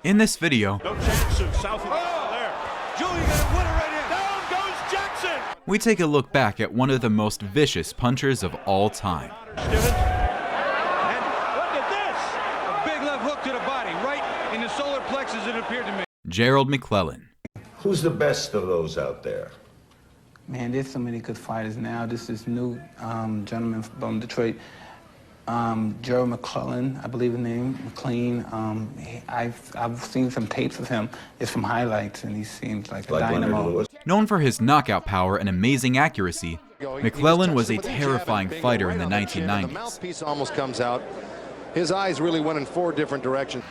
In this video, no chance of south of there. Julian got a winner right in. Down goes Jackson. We take a look back at one of the most vicious punchers of all time. And look at this. A big left hook to the body, right in the solar plexus, it appeared to me. Gerald McClellan. Who's the best of those out there? Man, there's so many good fighters now. This is new gentleman from Detroit, Gerald McClellan, I believe his name, McLean. I've seen some tapes of him, just from highlights, and he seems like a dynamo. Known for his knockout power and amazing accuracy, McClellan was a terrifying fighter in the 1990s. The mouthpiece almost comes out. His eyes really went in 4 different directions.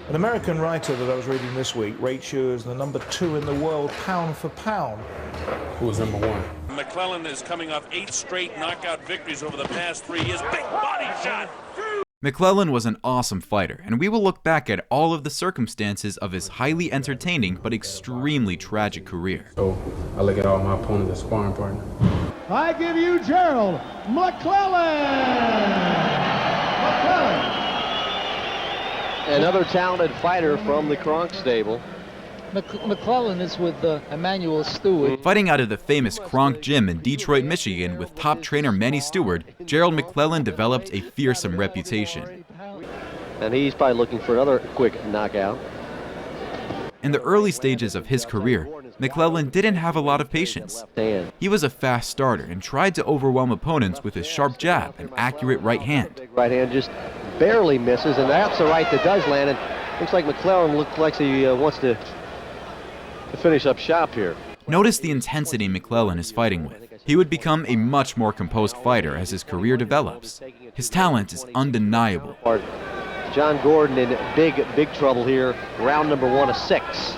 An American writer that I was reading this week rates you as the #2 in the world, pound for pound. Who was #1? McClellan is coming off 8 straight knockout victories over the past 3 years. Big body shot. McClellan was an awesome fighter, and we will look back at all of the circumstances of his highly entertaining but extremely tragic career. So I look at all my opponents as sparring partner. I give you Gerald McClellan. Another talented fighter from the Kronk stable. McClellan is with Emanuel Steward. Fighting out of the famous Kronk Gym in Detroit, Michigan with top trainer Emanuel Steward, Gerald McClellan developed a fearsome reputation. And he's probably looking for another quick knockout. In the early stages of his career, McClellan didn't have a lot of patience. He was a fast starter and tried to overwhelm opponents with his sharp jab and accurate right hand. Right hand just barely misses, and that's a right that does land. And looks like McClellan looks like he wants to finish up shop here. Notice the intensity McClellan is fighting with. He would become a much more composed fighter as his career develops. His talent is undeniable. John Gordon in big trouble here. Round number 1 of 6.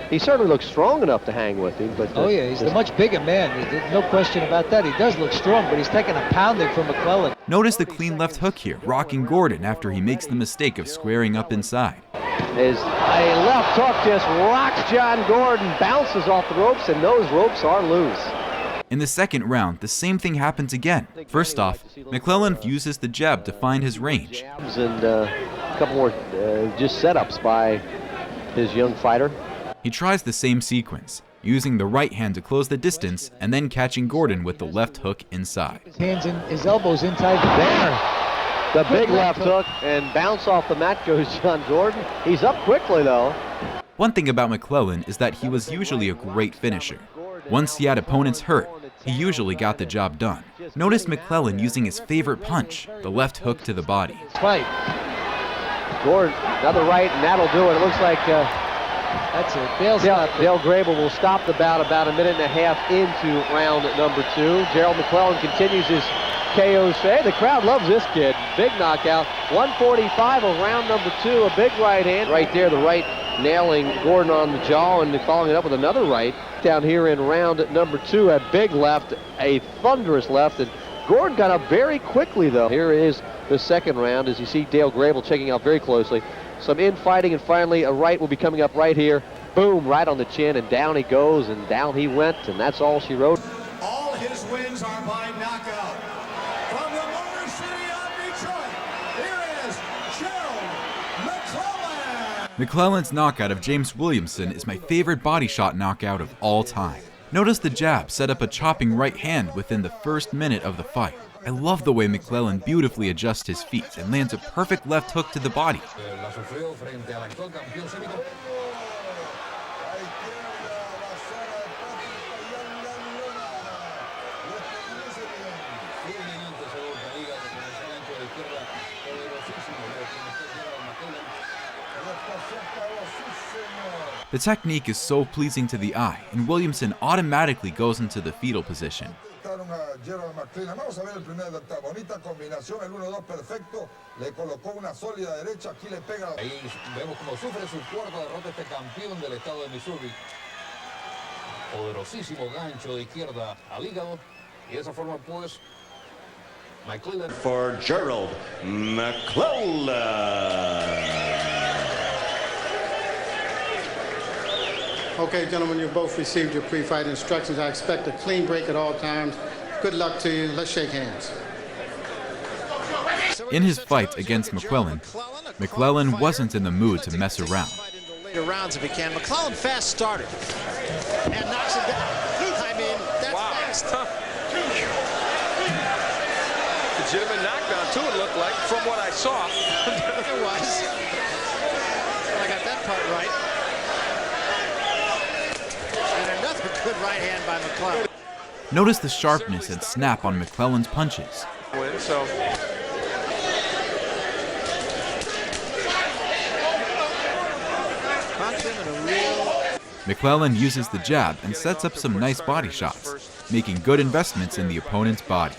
He certainly looks strong enough to hang with him, but oh yeah, he's a much bigger man. There's no question about that. He does look strong, but he's taking a pounding from McClellan. Notice the clean left hook here, rocking Gordon after he makes the mistake of squaring up inside. As a left hook just rocks John Gordon, bounces off the ropes, and those ropes are loose. In the second round, the same thing happens again. First off, McClellan uses the jab to find his range. And a couple more just setups by his young fighter. He tries the same sequence, using the right hand to close the distance and then catching Gordon with the left hook inside. His hands and his elbows inside there. The big left hook, and bounce off the mat goes John Gordon. He's up quickly though. One thing about McClellan is that he was usually a great finisher. Once he had opponents hurt, he usually got the job done. Notice McClellan using his favorite punch, the left hook to the body. Fight. Gordon, another right, and that'll do it. It looks like that's it. Dale Grable will stop the bout about a minute and a half into round number 2. Gerald McClellan continues his KOs. Hey, the crowd loves this kid. Big knockout. 145 of round number 2. A big right hand. Right there, the right nailing Gordon on the jaw and following it up with another right. Down here in round number 2, a big left, a thunderous left. And Gordon got up very quickly, though. Here is the second round as you see Dale Grable checking out very closely. Some infighting, and finally a right will be coming up right here. Boom, right on the chin, and down he goes, and down he went, and that's all she wrote. All his wins are by knockout. From the Motor City of Detroit, here is Gerald McClellan. McClellan's knockout of James Williamson is my favorite body shot knockout of all time. Notice the jab set up a chopping right hand within the first minute of the fight. I love the way McClellan beautifully adjusts his feet and lands a perfect left hook to the body. The technique is so pleasing to the eye, and Williamson automatically goes into the fetal position. Gerald McClellan. Vamos a ver el primer data. Bonita combinación, el 1-2 perfecto. Le colocó una sólida derecha, aquí le pega. Ahí vemos cómo sufre su cuarta derrota este campeón del estado de Missouri. Poderosísimo gancho de izquierda al hígado. Y de esa forma, pues, McClellan. For Gerald McClellan. Okay, gentlemen, you've both received your pre-fight instructions. I expect a clean break at all times. Good luck to you. Let's shake hands. In his fight against McClellan, McClellan wasn't in the mood to mess around. Later rounds if he can. McClellan fast starter and knocks it down. I mean, that's fast. Legitimate knockdown too, it looked like, from what I saw. It was. I got that part right. And another good right hand by McClellan. Notice the sharpness and snap on McClellan's punches. So McClellan uses the jab and sets up some nice body shots, making good investments in the opponent's body.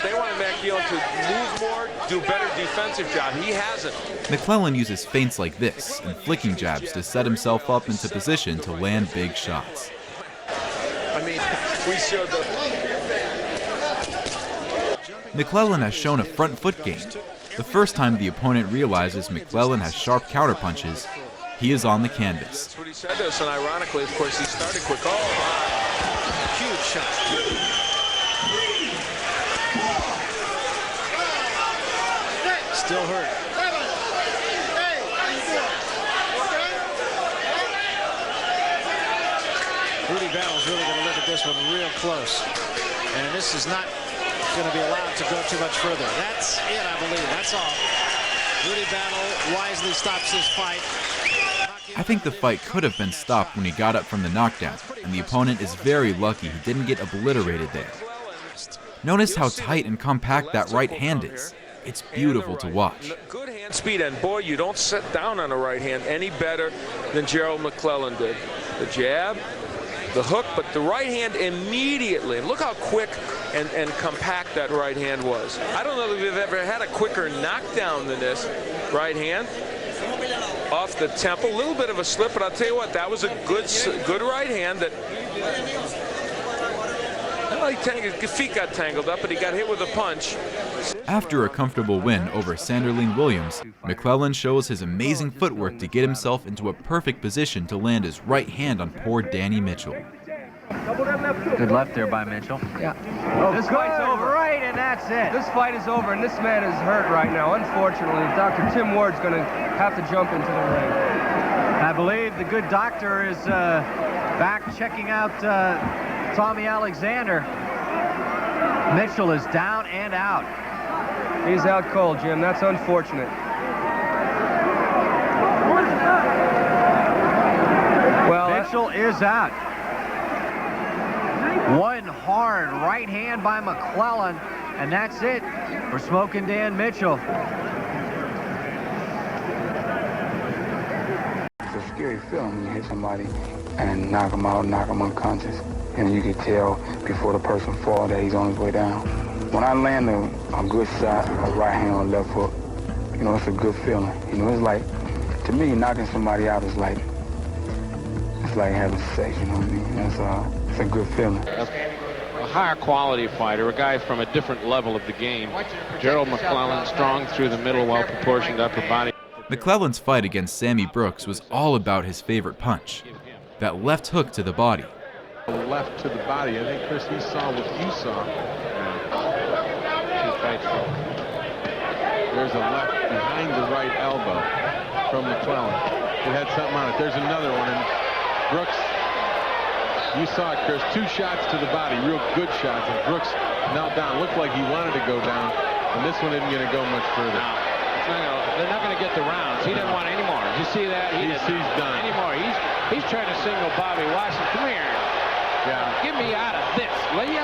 they wanted McKeown to move more, do better defensive job. He hasn't. McClellan uses feints like this and flicking jabs to set himself up into position to land big shots. I mean, we showed the... McClellan has shown a front foot game. The first time the opponent realizes McClellan has sharp counterpunches, he is on the canvas. That's what he said to us, and ironically, of course, he started quick. Oh, huge shot. Still hurt. Rudy Battle's really going to look at this one real close. And this is not going to be allowed to go too much further. That's it, I believe. That's all. Rudy Battle wisely stops this fight. I think the fight could have been stopped when he got up from the knockdown, and the opponent is very lucky he didn't get obliterated there. Notice how tight and compact that right hand is. It's beautiful to watch. good hand speed, and boy, you don't sit down on the right hand any better than Gerald McClellan did. The jab, the hook, but the right hand immediately. Look how quick and compact that right hand was. I don't know that we've ever had a quicker knockdown than this right hand. Off the temple, a little bit of a slip, but I'll tell you what, that was a good right hand that... His feet got tangled up, but he got hit with a punch. After a comfortable win over Sanderling Williams, McClellan shows his amazing footwork to get himself into a perfect position to land his right hand on poor Danny Mitchell. Good left there by Mitchell. Yeah. Oh, this fight's over. Right, and that's it. This fight is over, and this man is hurt right now. Unfortunately, Dr. Tim Ward's going to have to jump into the ring. I believe the good doctor is back checking out Tommy Alexander. Mitchell is down and out. He's out cold, Jim. That's unfortunate. Well, Mitchell is out. One hard right hand by McClellan, and that's it for Smoking Dan Mitchell. It's a scary feeling when you hit somebody and knock them out, knock them unconscious. And you can tell before the person falls that he's on his way down. When I land a good shot, a right hand or left hook, you know, it's a good feeling. You know, it's like, to me, knocking somebody out is like, it's like having sex, you know what I mean? It's a good feeling. A higher quality fighter, a guy from a different level of the game. Gerald McClellan, strong through the middle, well-proportioned upper body. McClellan's fight against Sammy Brooks was all about his favorite punch, that left hook to the body. Left to the body. I think, Chris, he saw what you saw. There's a left behind the right elbow from McClellan. It had something on it. There's another one. And Brooks, you saw it, Chris. Two shots to the body, real good shots. And Brooks knelt down. Looked like he wanted to go down. And this one isn't going to go much further. They're not going to get the rounds. He didn't want any more. Did you see that? He's done. Anymore. He's trying to signal Bobby Watson, come here. Yeah. Get me out of this, will you?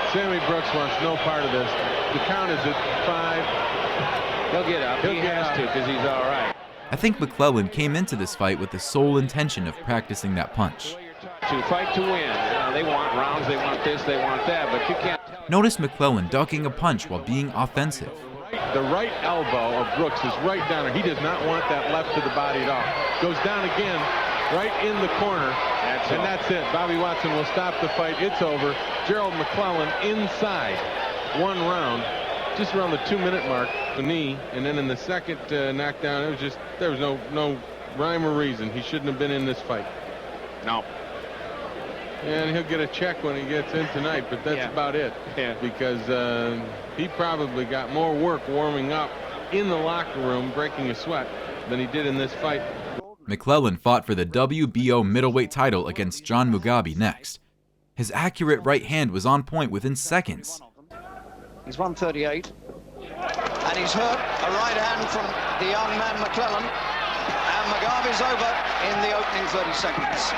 Sammy Brooks wants no part of this. The count is at 5. He'll get up. He has to because he's all right. I think McClellan came into this fight with the sole intention of practicing that punch. To fight to win. They want rounds, they want this, they want that, but you can't tell. Notice McClellan ducking a punch while being offensive. The right elbow of Brooks is right down there. He does not want that left to the body at all. Goes down again, right in the corner. That's it. Bobby Watson will stop the fight. It's over. Gerald McClellan inside. One round, just around the 2-minute mark. The knee, and then in the second knockdown, it was just there was no rhyme or reason. He shouldn't have been in this fight. No. And he'll get a check when he gets in tonight, but that's about it. Because he probably got more work warming up in the locker room, breaking a sweat, than he did in this fight. McClellan fought for the WBO middleweight title against John Mugabe next. His accurate right hand was on point within seconds. He's 138, and he's hurt a right hand from the young man McClellan, and Mugabe's over in the opening 30 seconds.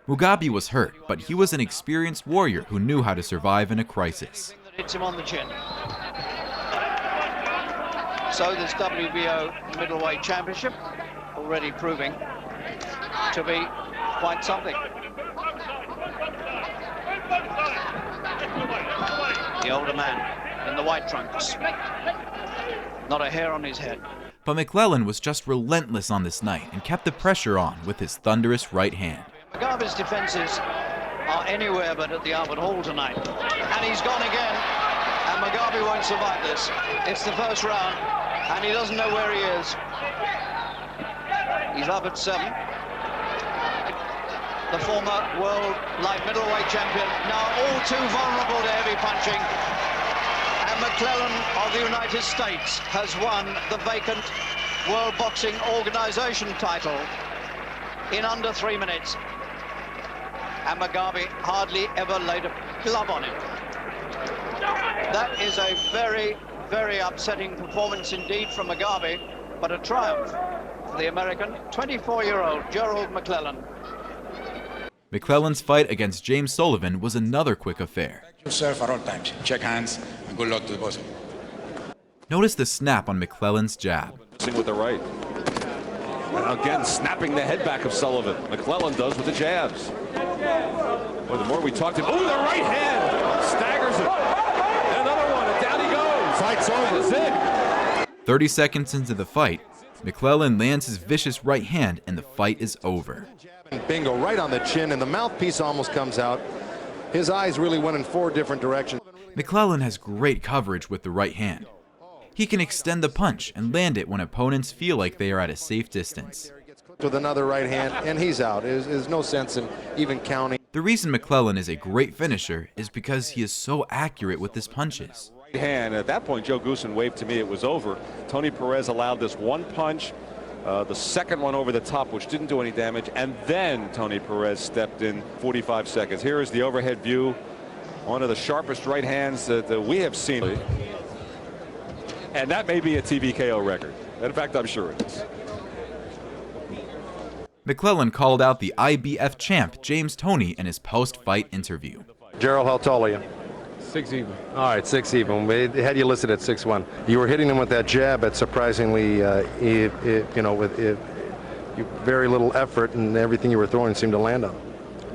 Mugabe was hurt, but he was an experienced warrior who knew how to survive in a crisis. Hits him on the chin. So this WBO middleweight championship already proving to be quite something. The older man in the white trunks. Not a hair on his head. But McClellan was just relentless on this night and kept the pressure on with his thunderous right hand. Mugabe's defenses are anywhere but at the Albert Hall tonight. And he's gone again, and Mugabe won't survive this. It's the first round, and he doesn't know where he is. He's up at 7. The former world light middleweight champion, now all too vulnerable to heavy punching. And McClellan of the United States has won the vacant World Boxing Organization title in under 3 minutes. And Mugabe hardly ever laid a glove on him. That is a very, very upsetting performance indeed from Mugabe, but a triumph for the American 24-year-old Gerald McClellan. McClellan's fight against James Sullivan was another quick affair. Yourself at all times. Check hands and good luck to the both of you. Notice the snap on McClellan's jab. With the right. And again, snapping the head back of Sullivan. McClellan does with the jabs. Well, the more we talk to him, the right hand staggers him. Another one, and down he goes. Fight's over. That's it. 30 seconds into the fight, McClellan lands his vicious right hand and the fight is over. Bingo, right on the chin, and the mouthpiece almost comes out. His eyes really went in 4 different directions. McClellan has great coverage with the right hand. He can extend the punch and land it when opponents feel like they are at a safe distance. With another right hand, and he's out. There's no sense in even counting. The reason McClellan is a great finisher is because he is so accurate with his punches. Right hand. At that point, Joe Goosen waved to me it was over. Tony Perez allowed this one punch, the second one over the top, which didn't do any damage, and then Tony Perez stepped in 45 seconds. Here is the overhead view. One of the sharpest right hands that we have seen. And that may be a TBKO record. In fact, I'm sure it is. McClellan called out the IBF champ James Toney in his post-fight interview. Gerald, how tall are you? 6 even. All right, 6 even. We had you listed at 6'1". You were hitting him with that jab at surprisingly, with very little effort, and everything you were throwing seemed to land on.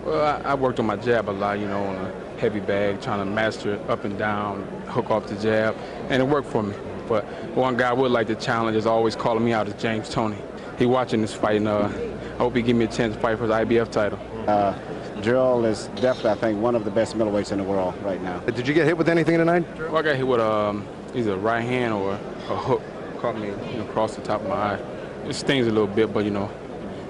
Well, I worked on my jab a lot, on a heavy bag, trying to master it up and down, hook off the jab, and it worked for me. But one guy I would like to challenge is always calling me out is James Toney. He watching this fight, and I hope he give me a chance to fight for the IBF title. Gerald is definitely, I think, one of the best middleweights in the world right now. Did you get hit with anything tonight? Well, I got hit with either a right hand or a hook. Caught me across the top of my eye. It stings a little bit, but,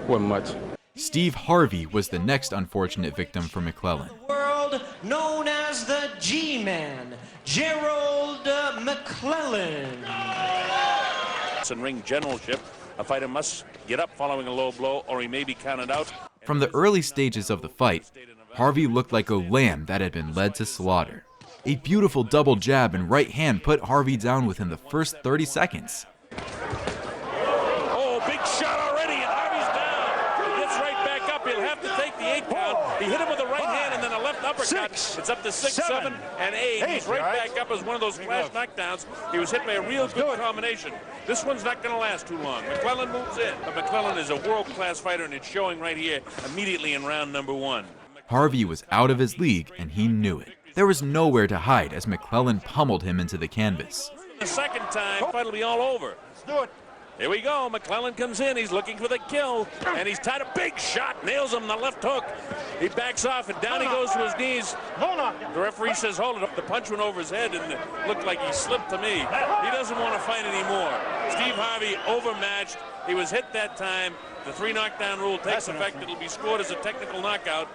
wasn't much. Steve Harvey was the next unfortunate victim for McClellan. World known as the G-Man, Gerald McClellan. It's in ring generalship. A fighter must get up following a low blow, or he may be counted out. From the early stages of the fight, Harvey looked like a lamb that had been led to slaughter. A beautiful double jab and right hand put Harvey down within the first 30 seconds. Oh, big shot already, and Harvey's down. He gets right back up. He'll have to take the 8-count. He hit him with a right hand and then a left uppercut. It's up to 6, 7, and 8. He's right back up as one of those flash knockdowns. He was hit by a real good combination. This one's not going to last too long. McClellan moves in. But McClellan is a world-class fighter, and it's showing right here immediately in round number 1. Harvey was out of his league, and he knew it. There was nowhere to hide as McClellan pummeled him into the canvas. The second time, the fight will be all over. Let's do it. Here we go. McClellan comes in. He's looking for the kill, and he's tied a big shot. Nails him the left hook. He backs off, and down he goes to his knees. The referee says, hold it. The punch went over his head, and it looked like he slipped to me. He doesn't want to fight anymore. Steve Harvey overmatched. He was hit that time. The 3 knockdown rule takes effect. It'll be scored as a technical knockout.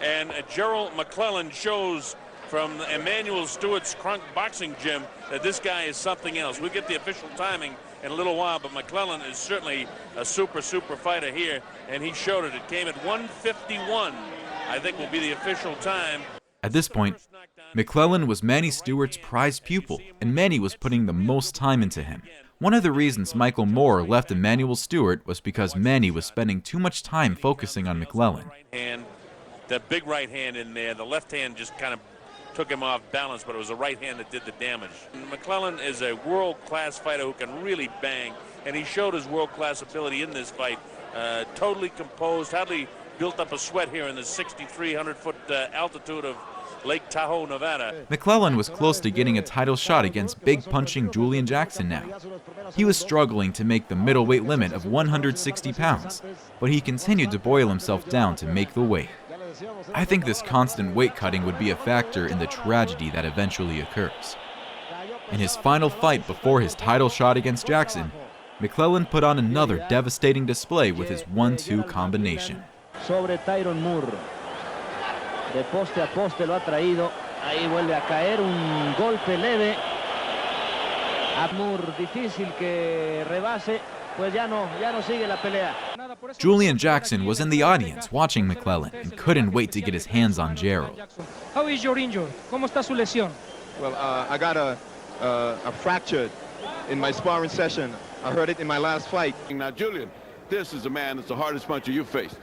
And Gerald McClellan shows from Emanuel Steward's Crunk Boxing Gym that this guy is something else. We'll get the official timing in a little while, but McClellan is certainly a super fighter here, and he showed it. It came at 1:51, I think will be the official time. At this point, McClellan was Manny Stewart's prized pupil, and Manny was putting the most time into him. One of the reasons Michael Moore left Emanuel Steward was because Manny was spending too much time focusing on McClellan. And the big right hand in there, the left hand just kind of took him off balance, but it was the right hand that did the damage. And McClellan is a world-class fighter who can really bang, and he showed his world-class ability in this fight. Totally composed, hardly built up a sweat here in the 6,300-foot altitude of Lake Tahoe, Nevada. McClellan was close to getting a title shot against big-punching Julian Jackson now. He was struggling to make the middleweight limit of 160 pounds, but he continued to boil himself down to make the weight. I think this constant weight cutting would be a factor in the tragedy that eventually occurs. In his final fight before his title shot against Jackson, McClellan put on another devastating display with his 1-2 combination. Sobre Tyron Moore. De poste a poste lo ha traído. Ahí vuelve a caer un golpe leve. A Moore difícil que rebase. Pues ya no sigue la pelea. Julian Jackson was in the audience watching McClellan and couldn't wait to get his hands on Gerald. How is your injury? ¿Cómo está su lesión? Well, I got a fracture in my sparring session. I heard it in my last fight. Now, Julian, this is a man that's the hardest puncher you've faced.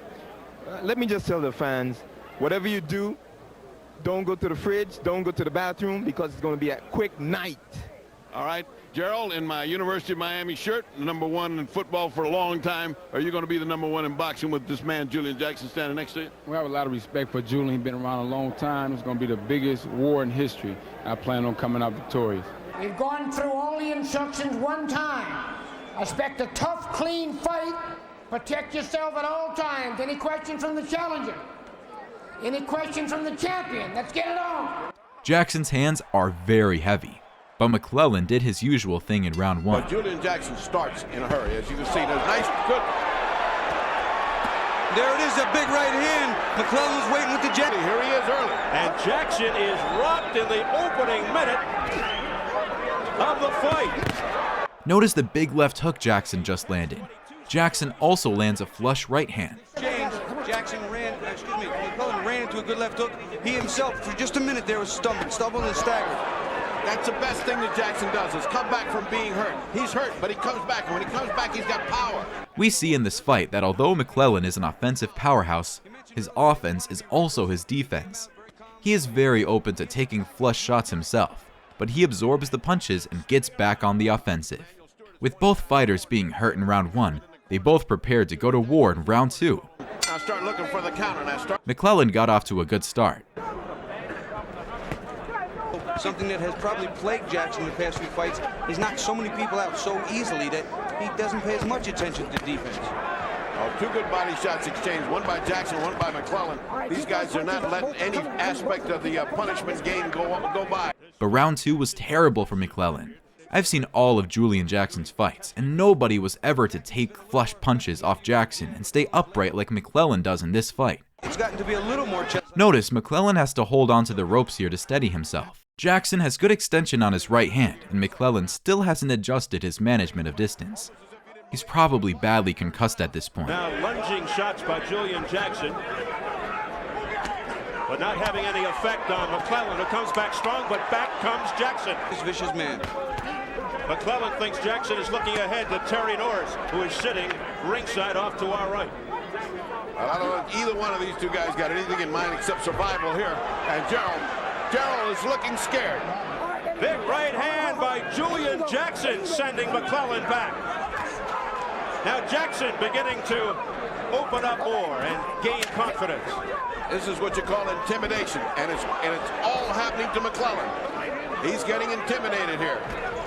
Let me just tell the fans, whatever you do, don't go to the fridge, don't go to the bathroom, because it's going to be a quick night. All right, Gerald, in my University of Miami shirt, #1 in football for a long time, are you going to be the #1 in boxing with this man, Julian Jackson, standing next to you? We have a lot of respect for Julian. He's been around a long time. It's going to be the biggest war in history. I plan on coming out victorious. We've gone through all the instructions one time. Expect a tough, clean fight. Protect yourself at all times. Any questions from the challenger? Any questions from the champion? Let's get it on. Jackson's hands are very heavy, but McClellan did his usual thing in round 1. But Julian Jackson starts in a hurry, as you can see. There's nice, good. There it is, a big right hand. McClellan's waiting with the jab. Here he is early. And Jackson is rocked in the opening minute of the fight. Notice the big left hook Jackson just landed. Jackson also lands a flush right hand. McClellan ran into a good left hook. He himself, for just a minute there, was stumbled and staggered. That's the best thing that Jackson does, is come back from being hurt. He's hurt, but he comes back, and when he comes back, he's got power. We see in this fight that although McClellan is an offensive powerhouse, his offense is also his defense. He is very open to taking flush shots himself, but he absorbs the punches and gets back on the offensive. With both fighters being hurt in round 1, they both prepared to go to war in round 2. Now start looking for the counter. McClellan got off to a good start. Something that has probably plagued Jackson in the past few fights. He's knocked so many people out so easily that he doesn't pay as much attention to defense. Oh, 2 good body shots exchanged, one by Jackson, one by McClellan. These guys are not letting any aspect of the punishment game go by. But round 2 was terrible for McClellan. I've seen all of Julian Jackson's fights, and nobody was ever to take flush punches off Jackson and stay upright like McClellan does in this fight. It's gotten to be a little more Notice McClellan has to hold on to the ropes here to steady himself. Jackson has good extension on his right hand, and McClellan still hasn't adjusted his management of distance. He's probably badly concussed at this point. Now lunging shots by Julian Jackson, but not having any effect on McClellan, who comes back strong, but back comes Jackson. This vicious man. McClellan thinks Jackson is looking ahead to Terry Norris, who is sitting ringside off to our right. I don't think either one of these two guys got anything in mind except survival here. And Gerald is looking scared. Big right hand by Julian Jackson, sending McClellan back. Now Jackson beginning to open up more and gain confidence. This is what you call intimidation, and it's all happening to McClellan. He's getting intimidated here.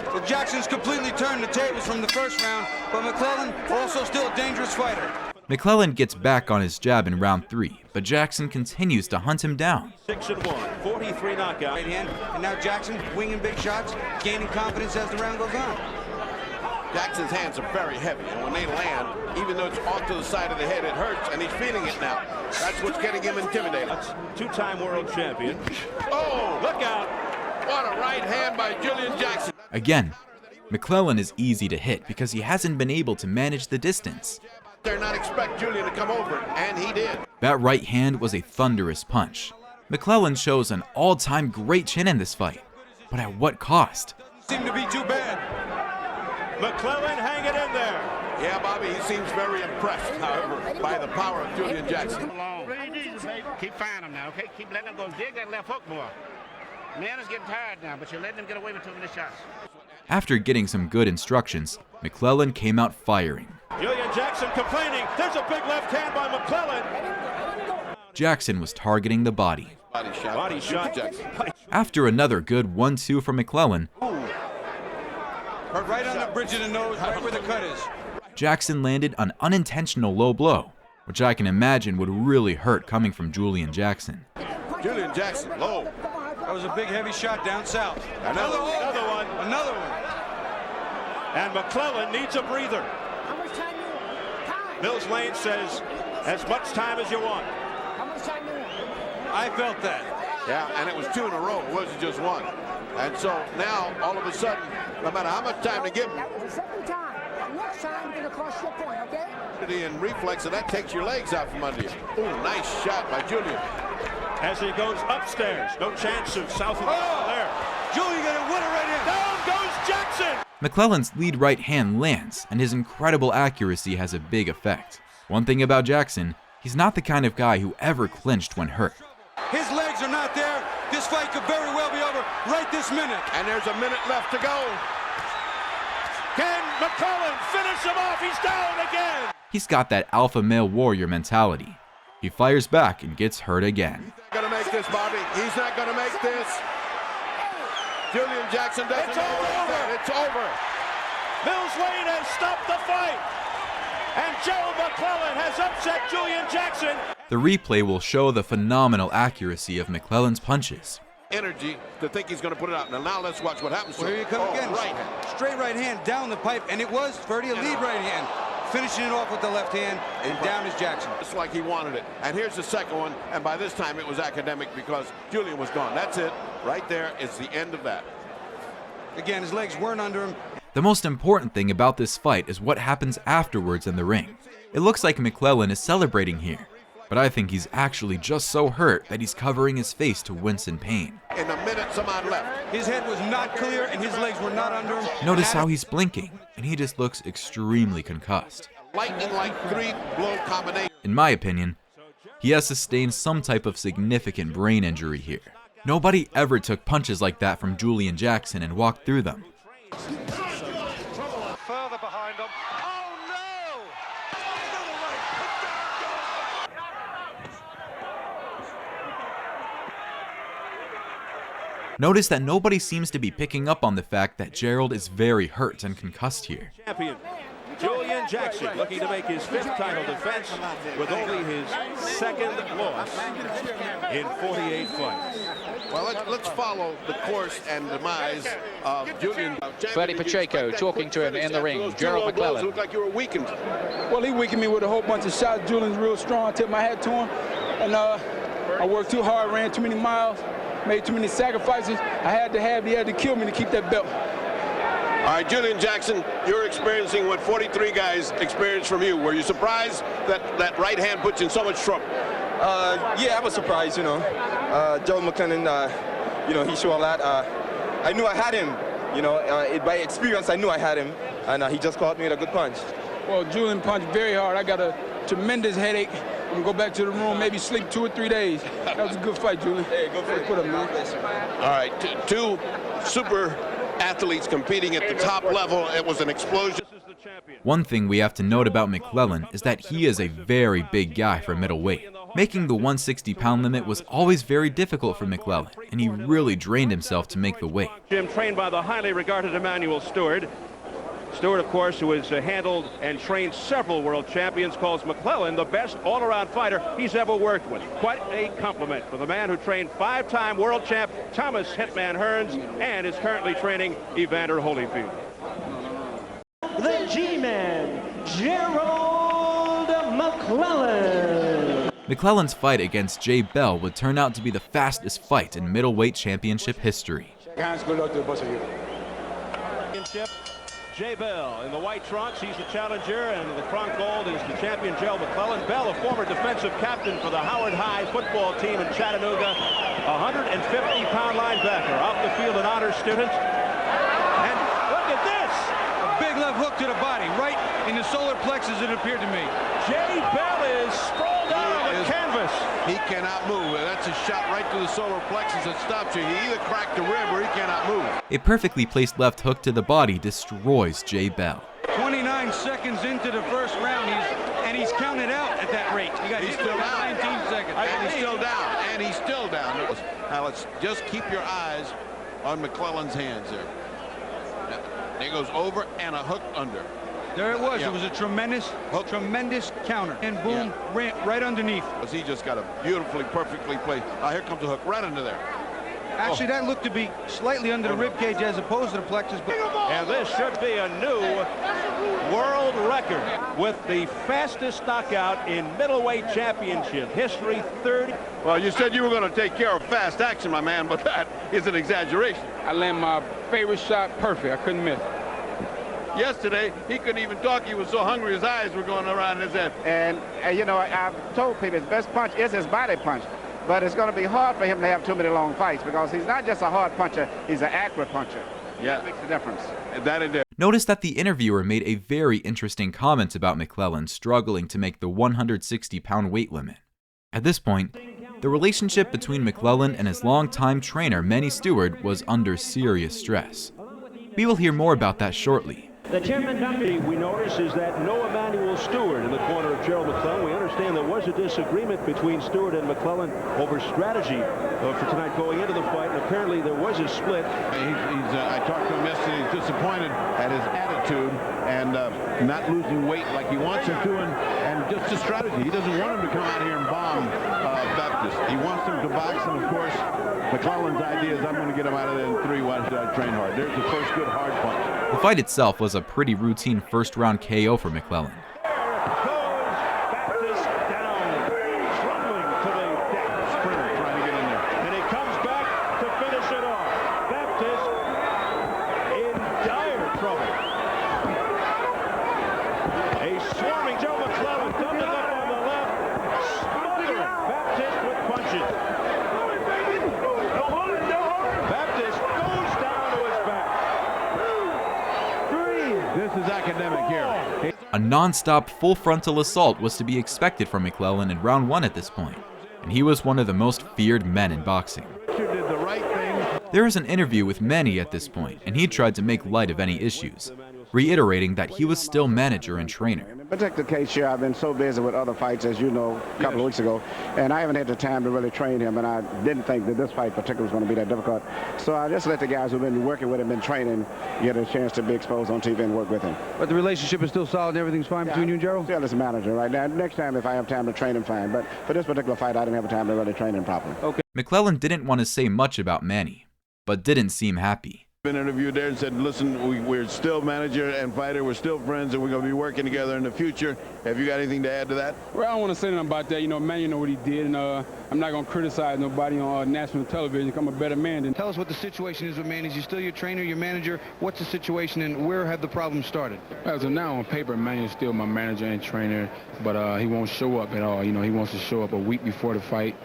Well, Jackson's completely turned the tables from the first round, but McClellan also still a dangerous fighter. McClellan gets back on his jab in round 3, but Jackson continues to hunt him down. 6-1, 43 knockout. Right hand, and now Jackson winging big shots, gaining confidence as the round goes on. Jackson's hands are very heavy, and when they land, even though it's off to the side of the head, it hurts, and he's feeling it now. That's what's getting him intimidated. Two-time world champion. Oh, look out! What a right hand by Julian Jackson. Again, McClellan is easy to hit because he hasn't been able to manage the distance. They're not expect Julian to come over, and he did. That right hand was a thunderous punch. McClellan shows an all-time great chin in this fight, but at what cost? Seemed to be too bad. McClellan hanging in there. Yeah, Bobby, he seems very impressed, however, by the power of Julian Jackson. Keep firing him now, okay? Keep letting him go. Dig that left hook more. Man is getting tired now, but you're letting him get away with too many shots. After getting some good instructions, McClellan came out firing. Julian Jackson complaining. There's a big left hand by McClellan. Jackson was targeting the body. Body shot. Jackson. After another good 1-2 from McClellan, Hurt right on the bridge of the nose, right where the cut is. Jackson landed an unintentional low blow, which I can imagine would really hurt coming from Julian Jackson. Julian Jackson, low. That was a big heavy shot down south. Another one. Another one. And McClellan needs a breather. Mills Lane says, as much time as you want. I felt that. Yeah, and it was 2 in a row. It wasn't just 1. And so now, all of a sudden, no matter how much time to give him, That was the second time. Next time, you're going to cost your point, okay? and reflex, and that takes your legs out from under you. Ooh, nice shot by Julian. As he goes upstairs. No chance of south of there. Julian got a winner right in. Down goes Jackson. McClellan's lead right hand lands, and his incredible accuracy has a big effect. One thing about Jackson, he's not the kind of guy who ever clinched when hurt. His legs are not there. This fight could very well be over right this minute. And there's a minute left to go. Can McClellan finish him off? He's down again. He's got that alpha male warrior mentality. He fires back and gets hurt again. He's not gonna make this, Bobby. He's not gonna make this. Julian Jackson doesn't know where it's at. It's over. Mills Lane has stopped the fight. And Gerald McClellan has upset Julian Jackson. The replay will show the phenomenal accuracy of McClellan's punches. Energy to think he's going to put it out. Now let's watch what happens to him. Here you come again. Right. Straight right hand down the pipe, and it was Ferdy a lead right hand. Finishing it off with the left hand, and down is Jackson. It's like he wanted it. And here's the second one, and by this time it was academic because Julian was gone. That's it. Right there is the end of that. Again, his legs weren't under him. The most important thing about this fight is what happens afterwards in the ring. It looks like McClellan is celebrating here, but I think he's actually just so hurt that he's covering his face to wince in pain. In a minute, some odd left. His head was not clear and his legs were not under him. Notice how he's blinking, and he just looks extremely concussed. Lightning-like 3-blow combination. In my opinion, he has sustained some type of significant brain injury here. Nobody ever took punches like that from Julian Jackson and walked through them. Further behind him. Oh no! Notice that nobody seems to be picking up on the fact that Gerald is very hurt and concussed here. Champion Julian Jackson looking to make his 5th title defense with only his 2nd loss in 48 fights. Well, let's follow the course and demise of Julian. Freddie Pacheco talking to him in the ring. Gerald McClellan. Looked like you were weakened. Well, he weakened me with a whole bunch of shots. Julian's real strong. I tipped my hat to him. And I worked too hard, ran too many miles, made too many sacrifices. He had to kill me to keep that belt. All right, Julian Jackson, you're experiencing what 43 guys experienced from you. Were you surprised that right hand puts you in so much trouble? Yeah, I was surprised, Gerald McClellan, he showed a lot. I knew I had him, by experience, I knew I had him, and he just caught me with a good punch. Well, Julian punched very hard. I got a tremendous headache. I'm going to go back to the room, maybe sleep 2 or 3 days. That was a good fight, Julian. Hey, good fight. Put up, man. All right, two super athletes competing at the top level. It was an explosion. One thing we have to note about McClellan is that he is a very big guy for middleweight. Making the 160-pound limit was always very difficult for McClellan, and he really drained himself to make the weight. Gym trained by the highly regarded Emanuel Steward. Steward, of course, who has handled and trained several world champions, calls McClellan the best all-around fighter he's ever worked with. Quite a compliment for the man who trained 5-time world champ Thomas Hitman Hearns and is currently training Evander Holyfield. The G-Man, Gerald McClellan. McClellan's fight against Jay Bell would turn out to be the fastest fight in middleweight championship history. Guys, good luck to the both of you. Jay Bell in the white trunks, he's the challenger, and the trunk gold is the champion Gerald McClellan. Bell, a former defensive captain for the Howard High football team in Chattanooga, 150-pound linebacker, off the field an honor student. And look at this! A big left hook to the body, right in the solar plexus, it appeared to me. Jay Bell is sprawled out on the canvas. He cannot move. That's a shot right to the solar plexus that stops you. He either cracked the rib or he cannot move. A perfectly placed left hook to the body destroys Jay Bell. 29 seconds into the first round, he's counted out at that rate. He's still down. 19 seconds. And he's still down. And he's still down. Now let's just keep your eyes on McClellan's hands there. He goes over and a hook under. There it was. Yeah. It was a tremendous counter. And boom, ran right underneath. He just got a beautifully, perfectly placed. Here comes the hook right under there. Actually, that looked to be slightly under the rib cage as opposed to the plexus. And this should be a new world record with the fastest knockout in middleweight championship history, 30. Well, you said you were going to take care of fast action, my man, but that is an exaggeration. I landed my favorite shot perfect. I couldn't miss. Yesterday, he couldn't even talk. He was so hungry, his eyes were going around his head. And you know, I've told people his best punch is his body punch. But it's going to be hard for him to have too many long fights because he's not just a hard puncher, he's an accurate puncher. Yeah. That makes a difference. That and there. Notice that the interviewer made a very interesting comment about McClellan struggling to make the 160-pound weight limit. At this point, the relationship between McClellan and his longtime trainer, Emanuel Steward, was under serious stress. We will hear more about that shortly. The chairman, we notice, is that no Emanuel Steward in the corner of Gerald McClellan. We understand there was a disagreement between Steward and McClellan over strategy for tonight going into the fight, and apparently there was a split. I talked to him yesterday. He's disappointed at his attitude and not losing weight like he wants him to, and just the strategy. He doesn't want him to come out here and bomb Baptist. He wants him to box, and of course, McClellan's idea is I'm going to get him out of there in 3. Why should I train hard? There's the first good hard punch. The fight itself was a pretty routine first-round KO for McClellan. A non-stop full frontal assault was to be expected from McClellan in round 1 at this point, and he was one of the most feared men in boxing. There is an interview with Manny at this point, and he tried to make light of any issues, reiterating that he was still manager and trainer. In particular case here, I've been so busy with other fights, as you know, a couple of weeks ago, and I haven't had the time to really train him, and I didn't think that this fight particularly was going to be that difficult. So I just let the guys who've been working with him and training get a chance to be exposed on TV and work with him. But the relationship is still solid and everything's fine between you and Gerald? Still as a manager right now. Next time, if I have time to train him, fine. But for this particular fight, I didn't have time to really train him properly. Okay. McClellan didn't want to say much about Manny, but didn't seem happy. Been interviewed there and said, listen, we're still manager and fighter, we're still friends, and we're going to be working together in the future. Have you got anything to add to that? Well, I don't want to say nothing about that. You know, man, you know what he did, and I'm not going to criticize nobody on national television. I'm a better man. Tell us what the situation is with Manny. Is he still your trainer, your manager? What's the situation, and where have the problems started? As of now, on paper, Manny's still my manager and trainer, but he won't show up at all. You know, he wants to show up a week before the fight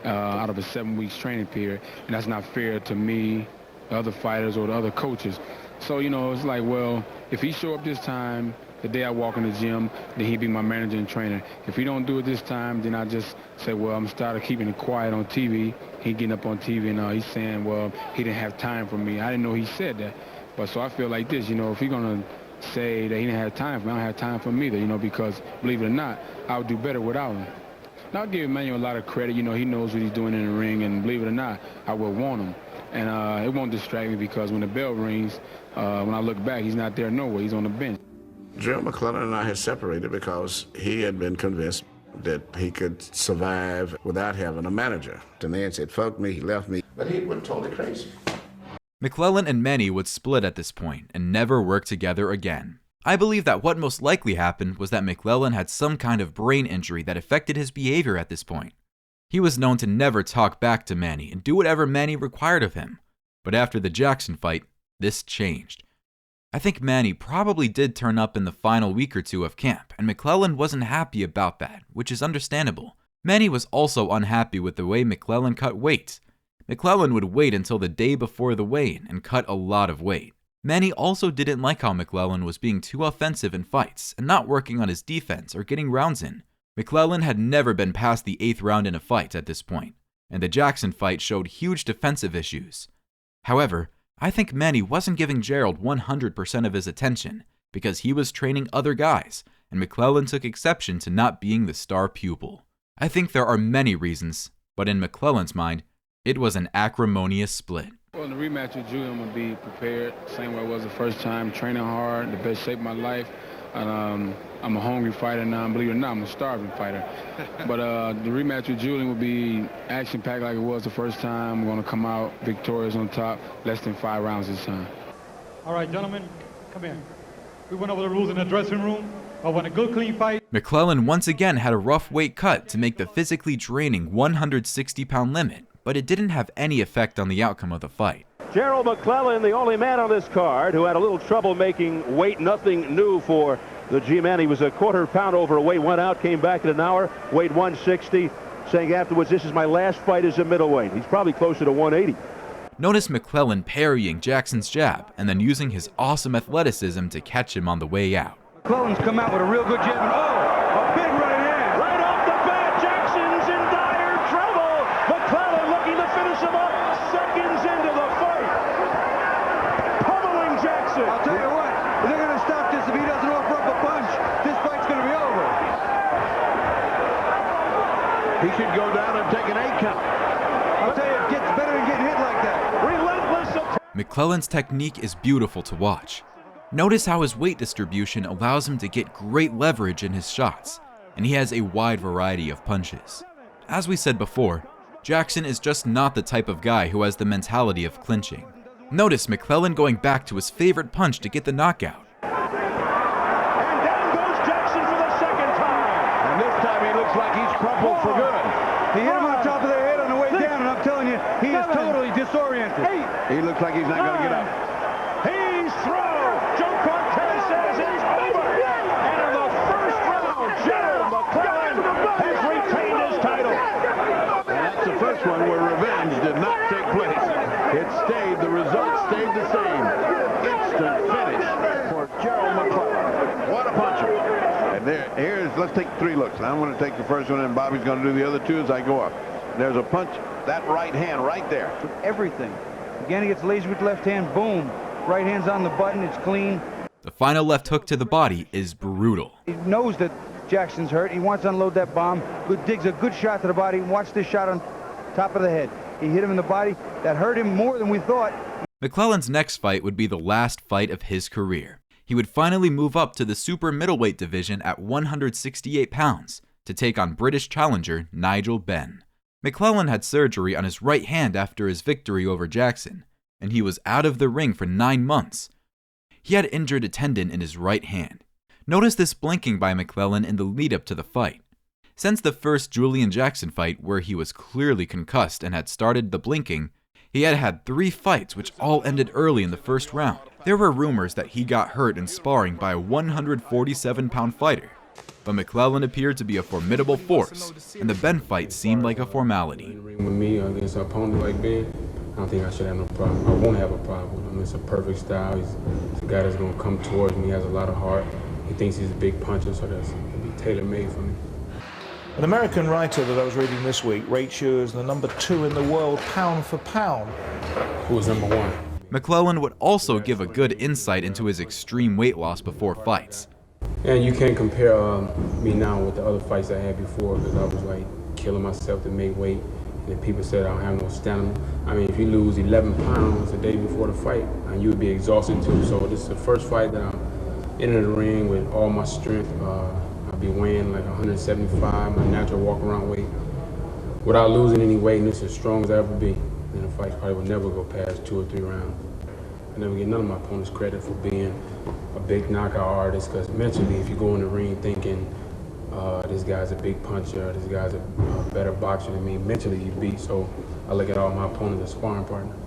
out of a 7 weeks training period, and that's not fair to me, the other fighters, or the other coaches. So, you know, it's like, well, if he show up this time, the day I walk in the gym, then he'd be my manager and trainer. If he don't do it this time, then I just say, well, I'm started keeping it quiet on TV. He getting up on TV and he's saying, well, he didn't have time for me. I didn't know he said that. But so I feel like this, you know, if he's going to say that he didn't have time for me, I don't have time for him either, you know, because believe it or not, I would do better without him. Now, I'll give Emanuel a lot of credit. You know, he knows what he's doing in the ring, and believe it or not, I would want him. And it won't distract me because when the bell rings, when I look back, he's not there nowhere. He's on the bench. Gerald McClellan and I had separated because he had been convinced that he could survive without having a manager. The man said, fuck me, he left me. But he went totally crazy. McClellan and Manny would split at this point and never work together again. I believe that what most likely happened was that McClellan had some kind of brain injury that affected his behavior at this point. He was known to never talk back to Manny and do whatever Manny required of him. But after the Jackson fight, this changed. I think Manny probably did turn up in the final week or two of camp, and McClellan wasn't happy about that, which is understandable. Manny was also unhappy with the way McClellan cut weight. McClellan would wait until the day before the weigh-in and cut a lot of weight. Manny also didn't like how McClellan was being too offensive in fights and not working on his defense or getting rounds in. McClellan had never been past the 8th round in a fight at this point, and the Jackson fight showed huge defensive issues. However, I think Manny wasn't giving Gerald 100% of his attention because he was training other guys, and McClellan took exception to not being the star pupil. I think there are many reasons, but in McClellan's mind, it was an acrimonious split. Well, in the rematch with Julian, I'm going to be prepared, same way I was the first time, training hard, the best shape of my life. And, I'm a hungry fighter now, and believe it or not, I'm a starving fighter. But the rematch with Julian will be action-packed like it was the first time. We're going to come out victorious on top, less than 5 rounds this time. All right, gentlemen, come here. We went over the rules in the dressing room. I want a good, clean fight. McClellan once again had a rough weight cut to make the physically draining 160-pound limit, but it didn't have any effect on the outcome of the fight. Gerald McClellan, the only man on this card who had a little trouble making weight. Nothing new for the G-man. He was a quarter-pound overweight, went out, came back in an hour, weighed 160, saying afterwards, this is my last fight as a middleweight. He's probably closer to 180. Notice McClellan parrying Jackson's jab and then using his awesome athleticism to catch him on the way out. McClellan's come out with a real good jab, and a big right hand. Right off the bat, Jackson's in dire trouble. McClellan looking to finish him up seconds into the fight. Pummeling Jackson. I'll tell you what, they're going to stop this if he doesn't offer up a punch. This fight's going to be over. He should go down and take an 8 count. I'll tell you, it gets better than getting hit like that. Relentless attack. McClellan's technique is beautiful to watch. Notice how his weight distribution allows him to get great leverage in his shots, and he has a wide variety of punches. As we said before, Jackson is just not the type of guy who has the mentality of clinching. Notice McClellan going back to his favorite punch to get the knockout. And down goes Jackson for the second time. And this time he looks like he's crumpled for good. He hit him on top of the head on the way down, and I'm telling you, he is totally disoriented. He looks like he's not going to get up. He's through. Joe Cortez says it's over. And in the first round, Gerald McClellan has retained his title. And that's the first one where revenge did not take place. It stayed, the result stayed the same. Instant finish for Gerald McClellan. What a puncher. And here's, let's take 3 looks. I'm going to take the first one, and Bobby's going to do the other 2 as I go up. There's a punch, that right hand right there. Everything. Again, he gets lazy with the left hand, boom. Right hand's on the button, it's clean. The final left hook to the body is brutal. He knows that Jackson's hurt. He wants to unload that bomb. Digs a good shot to the body. Watch this shot on top of the head. He hit him in the body. That hurt him more than we thought. McClellan's next fight would be the last fight of his career. He would finally move up to the super middleweight division at 168 pounds to take on British challenger Nigel Benn. McClellan had surgery on his right hand after his victory over Jackson, and he was out of the ring for 9 months. He had injured a tendon in his right hand. Notice this blinking by McClellan in the lead-up to the fight. Since the first Julian Jackson fight, where he was clearly concussed and had started the blinking, he had had 3 fights which all ended early in the first round. There were rumors that he got hurt in sparring by a 147-pound fighter, but McClellan appeared to be a formidable force, and the Benn fight seemed like a formality. With me against an opponent like Ben, I don't think I should have no problem. I won't have a problem with him. It's a perfect style. He's a guy that's going to come towards me. He has a lot of heart. He thinks he's a big puncher, so that's going to be tailor-made for me. An American writer that I was reading this week rates you as the number 2 in the world pound for pound. Who was number 1? McClellan would also give a good insight into his extreme weight loss before fights. And you can't compare me now with the other fights I had before, because I was like killing myself to make weight. And people said I don't have no stamina. I mean, if you lose 11 pounds a day before the fight, you would be exhausted too. So this is the first fight that I'm in the ring with all my strength. I'll be weighing like 175, my natural walk-around weight, without losing any weight, and this is as strong as I ever be. And the fight probably will never go past 2 or 3 rounds. I never get none of my opponents credit for being a big knockout artist, because mentally, if you go in the ring thinking, this guy's a big puncher, this guy's a better boxer than me, mentally you beat. So I look at all my opponents as sparring partners.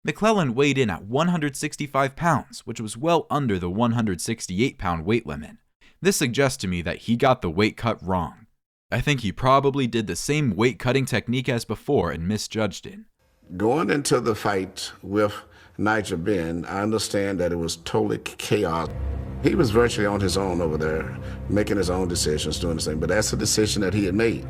McClellan weighed in at 165 pounds, which was well under the 168-pound weight limit. This suggests to me that he got the weight cut wrong. I think he probably did the same weight cutting technique as before and misjudged it. Going into the fight with Nigel Benn, I understand that it was totally chaos. He was virtually on his own over there, making his own decisions, doing the same, but that's a decision that he had made.